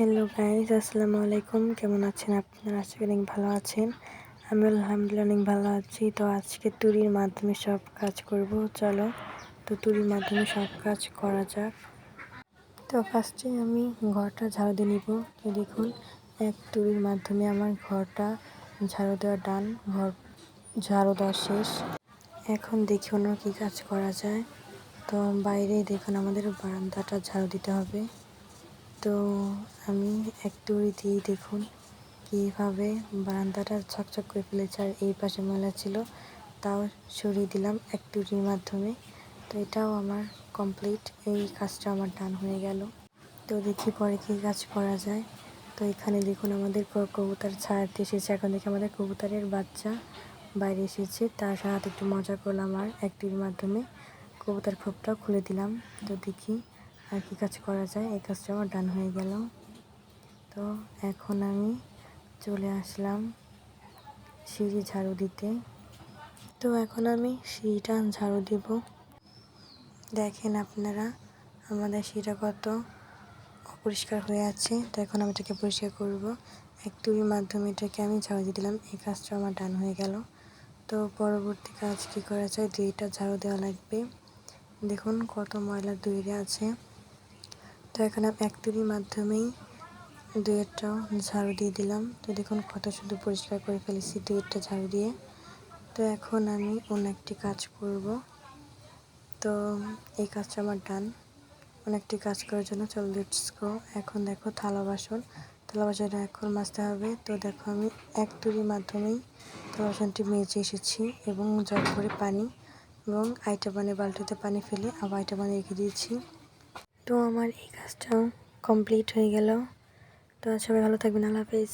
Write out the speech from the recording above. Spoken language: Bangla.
হ্যালো গাইস, আসসালামু আলাইকুম। কেমন আছেন আপনারা? আজকে অনেক ভালো আছেন। আমি আলহামদুলিল্লাহ অনেক ভালো আছি। তো আজকে তুলির মাধ্যমে সব কাজ করব। চলো, তো তুলির মাধ্যমে সব কাজ করা যাক। তো ফার্স্টে আমি ঘরটা ঝাড়ু দিয়ে নিব। তো দেখুন, এক তুলির মাধ্যমে আমার ঘরটা ঝাড়ু দেওয়া ডান, ঘর ঝাড়ু দেওয়া শেষ। এখন দেখি অন্য কী কাজ করা যায়। তো বাইরে দেখুন, আমাদের বারান্দাটা ঝাড়ু দিতে হবে। তো আমি এক তুড়ি দিয়ে দেখুন কীভাবে বারান্দাটা ছকছক করে ফেলেছে, আর এই পাশে ময়লা ছিল তাও সরিয়ে দিলাম এক তুড়ির মাধ্যমে। তো এটাও আমার কমপ্লিট, এই কাজটা আমার ডান হয়ে গেল। তো দেখি পরে কী কাজ করা যায়। তো এখানে দেখুন আমাদের কবুতর ছাড়তে এসেছে। এখন দেখি আমাদের কবুতরের বাচ্চা বাইরে এসেছে, তার সাথে একটু মজা করলাম আর এক তুড়ির মাধ্যমে কবুতর খোপটাও খুলে দিলাম। তো দেখি আর কী কাজ করা যায়। এই কাজটা আমার ডান হয়ে গেল। তো এখন আমি চলে আসলাম সিঁড়ি ঝাড়ু দিতে। তো এখন আমি সিঁড়িটা ঝাড়ু দিব। দেখেন আপনারা আমাদের সিঁড়িটা কত অপরিষ্কার হয়ে আছে। তো এখন আমি এটাকে পরিষ্কার করব। এক তুলির মাধ্যমে এটাকে আমি ঝাড়ু দিয়ে দিলাম। এই কাজটা আমার ডান হয়ে গেল। তো পরবর্তী কাজ কী করা যায়, দুইটা ঝাড়ু দেওয়া লাগবে। দেখুন কত ময়লা দূরে আছে। তো এখন আমি এক তুলির মাধ্যমেই দুইটাও ঝাড়ু দিয়ে দিলাম। তো দেখুন কত সুন্দর পরিষ্কার করে ফেলেছি দুইটা ঝাড়ু দিয়ে। তো এখন আমি অন্য একটি কাজ করব। তো এই কাজটা আমার ডান। অন্য একটি কাজ করার জন্য চল লেটস গো। এখন দেখো থালা বাসনটা এখন মাজতে হবে। তো দেখো আমি এক তুলির মাধ্যমেই থালা বাসনটি মেজে এসেছি এবং জল করে পানি এবং আইটা পানি বালতিতে পানি ফেলে আবার আইটা পানি রেখে দিয়েছি। তো আমার এই কাজটাও কমপ্লিট হয়ে গেল। তো সবাই ভালো থাকবেন। আল্লাহ হাফেজ।